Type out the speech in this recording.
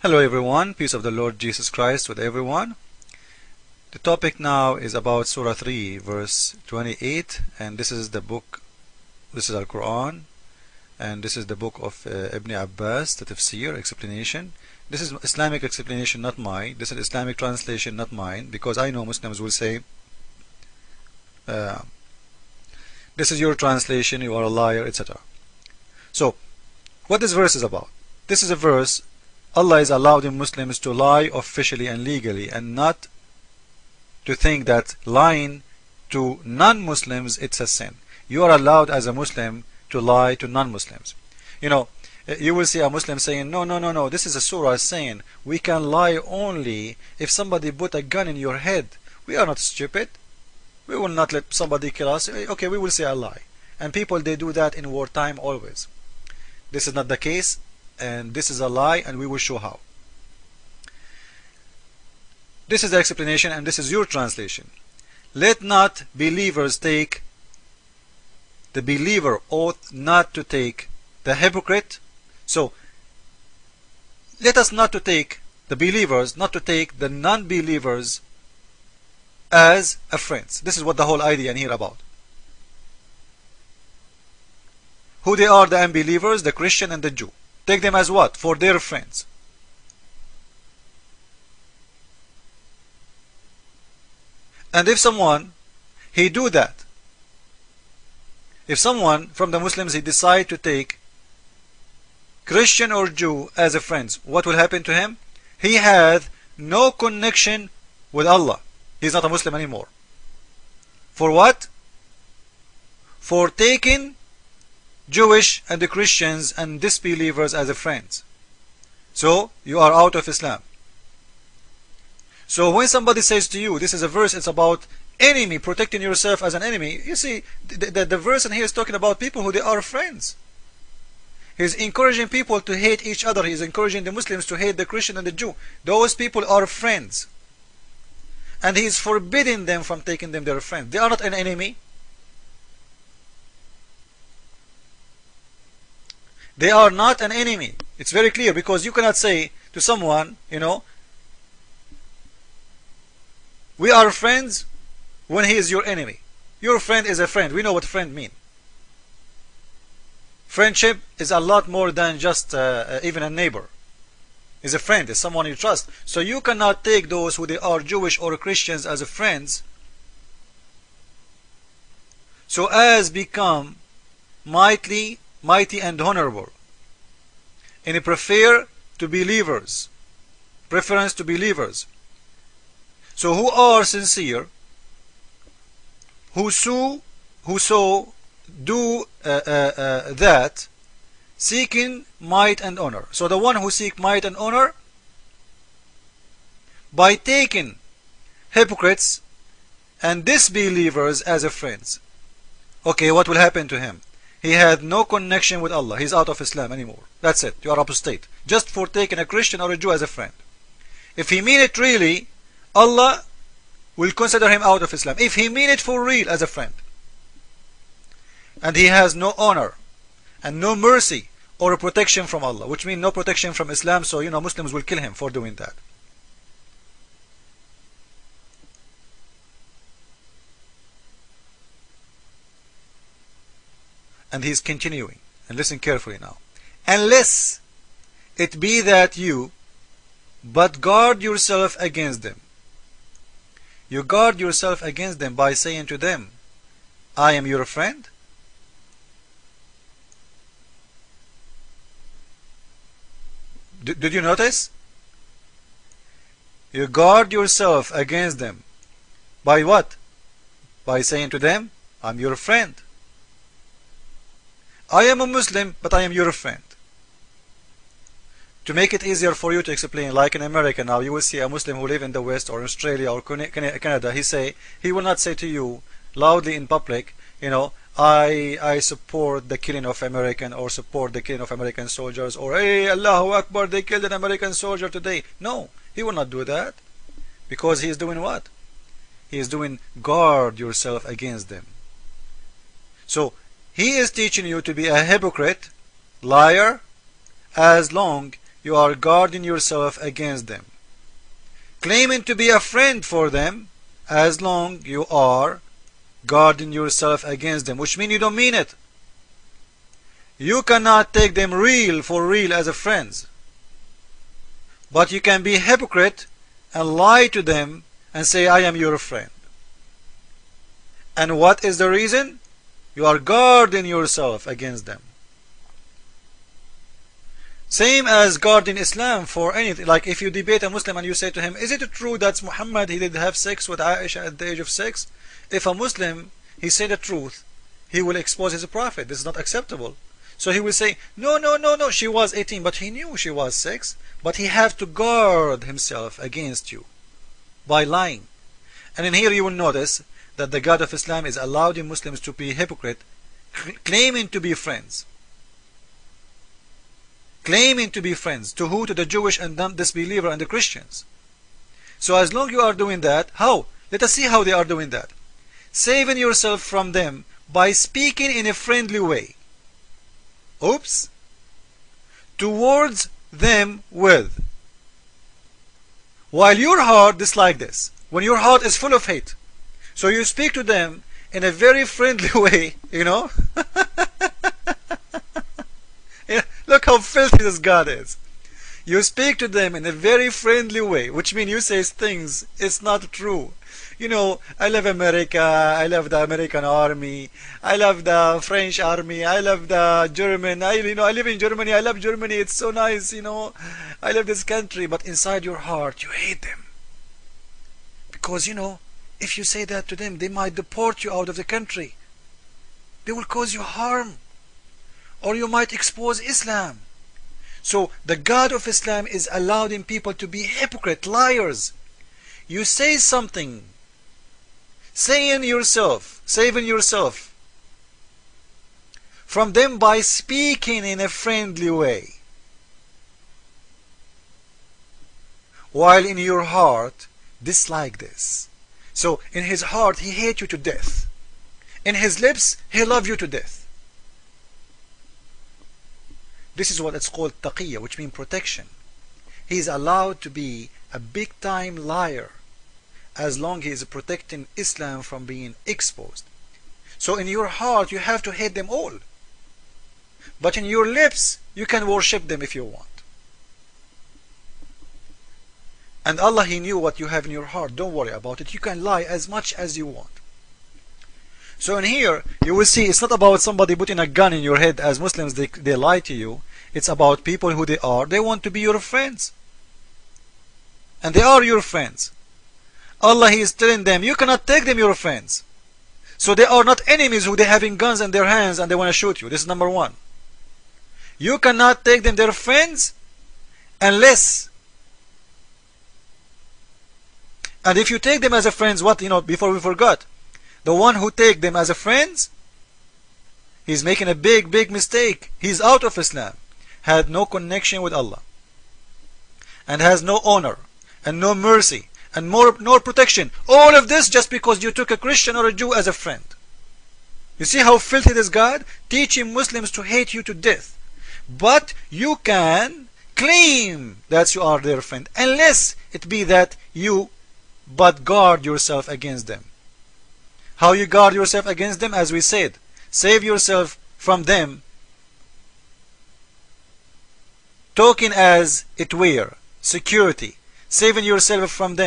Hello everyone, peace of the Lord Jesus Christ with everyone. The topic now is about Surah 3 verse 28, and this is the book, this is Al-Quran, and this is the book of Ibn Abbas, the tafsir, explanation. This is Islamic explanation, not mine. This is Islamic translation, not mine, because I know Muslims will say this is your translation, you are a liar, etc. So what this verse is about? This is a verse Allah is allowing Muslims to lie officially and legally, and not to think that lying to non-Muslims it's a sin. You are allowed as a Muslim to lie to non-Muslims. You know, you will see a Muslim saying, no, this is a surah saying we can lie only if somebody put a gun in your head. We are not stupid. We will not let somebody kill us. Okay, we will say a lie. And people, they do that in wartime always. This is not the case, and this is a lie, and we will show how. This is the explanation, and this is your translation. Let not believers take, the believer ought not to take the hypocrite. So let us not to take the believers, not to take the non-believers as a friends. This is what the whole idea in here about. Who they are, the unbelievers, the Christian and the Jew. Take them as what? For their friends. And if someone, he do that, if someone from the Muslims, he decide to take Christian or Jew as a friend, what will happen to him? He has no connection with Allah. He's not a Muslim anymore. For what? For taking Jewish and the Christians and disbelievers as a friends. So you are out of Islam. So when somebody says to you, this is a verse, it's about enemy, protecting yourself as an enemy. You see, the verse in here is talking about people who they are friends. He's encouraging people to hate each other. He's encouraging the Muslims to hate the Christian and the Jew. Those people are friends. And he's forbidding them from taking them their friends. They are not an enemy. They are not an enemy. It's very clear, because you cannot say to someone, you know, we are friends when he is your enemy. Your friend is a friend. We know what friend mean. Friendship is a lot more than just even a neighbor. Is a friend, is someone you trust. So you cannot take those who they are Jewish or Christians as a friends, so as become mighty and honorable, and prefer to believers, preference to believers. So who are sincere, whoso do that, seeking might and honor. So the one who seek might and honor by taking hypocrites and disbelievers as a friends. Okay, what will happen to him? He had no connection with Allah. He's out of Islam anymore. That's it. You are apostate. Just for taking a Christian or a Jew as a friend. If he mean it really, Allah will consider him out of Islam. If he mean it for real as a friend. And he has no honor and no mercy or protection from Allah, which means no protection from Islam. So you know, Muslims will kill him for doing that. And he's continuing, and listen carefully now. Unless it be that you but guard yourself against them. You guard yourself against them by saying to them, I am your friend. Did you notice? You guard yourself against them by what? By saying to them, I'm your friend. I am a Muslim, but I am your friend. To make it easier for you to explain, like in America now, you will see a Muslim who live in the West or Australia or Canada. He will not say to you loudly in public, you know, I support the killing of American, or support the killing of American soldiers, or hey, Allahu Akbar, they killed an American soldier today. No, he will not do that, because he is doing what? He is doing guard yourself against them. So he is teaching you to be a hypocrite, liar, as long you are guarding yourself against them. Claiming to be a friend for them as long you are guarding yourself against them, which means you don't mean it. You cannot take them for real as a friends, but you can be a hypocrite and lie to them and say, I am your friend. And what is the reason? You are guarding yourself against them. Same as guarding Islam for anything. Like if you debate a Muslim and you say to him, is it true that Muhammad, he did have sex with Aisha at the age of 6? If a Muslim, he say the truth, he will expose his prophet. This is not acceptable. So he will say, no, she was 18, but he knew she was 6. But he have to guard himself against you by lying. And in here you will notice that the God of Islam is allowing Muslims to be hypocrite, claiming to be friends. Claiming to be friends. To who? To the Jewish and disbeliever and the Christians. So as long you are doing that, how? Let us see how they are doing that. Saving yourself from them by speaking in a friendly way. Oops. Towards them with. While your heart dislike this. When your heart is full of hate. So you speak to them in a very friendly way, you know. Look how filthy this God is. You speak to them in a very friendly way, which means you say things, it's not true. You know, I love America, I love the American army, I love the French army, I love the German, I live in Germany, I love Germany, it's so nice, you know, I love this country, but inside your heart you hate them. Because, you know, if you say that to them, they might deport you out of the country. They will cause you harm. Or you might expose Islam. So the God of Islam is allowing people to be hypocrite, liars. You say something, saving yourself from them by speaking in a friendly way, while in your heart dislike this. So in his heart he hates you to death, in his lips he loves you to death. This is what it's called Taqiyya, which means protection. He is allowed to be a big time liar as long as he is protecting Islam from being exposed. So in your heart you have to hate them all, but in your lips you can worship them if you want. And Allah, He knew what you have in your heart. Don't worry about it. You can lie as much as you want. So in here you will see it's not about somebody putting a gun in your head. As Muslims, they lie to you. It's about people who they are. They want to be your friends, and they are your friends. Allah, He is telling them, you cannot take them your friends. So they are not enemies who they having guns in their hands and they want to shoot you. This is number one. You cannot take them their friends unless, and if you take them as a friends, what, before we forgot, the one who take them as a friends, he's making a big mistake. He's out of Islam, had no connection with Allah, and has no honor and no mercy and no protection. All of this just because you took a Christian or a Jew as a friend. You see how filthy this God? Teaching Muslims to hate you to death. But you can claim that you are their friend, unless it be that you but guard yourself against them. How you guard yourself against them? As we said, save yourself from them, talking as it were, security, saving yourself from them.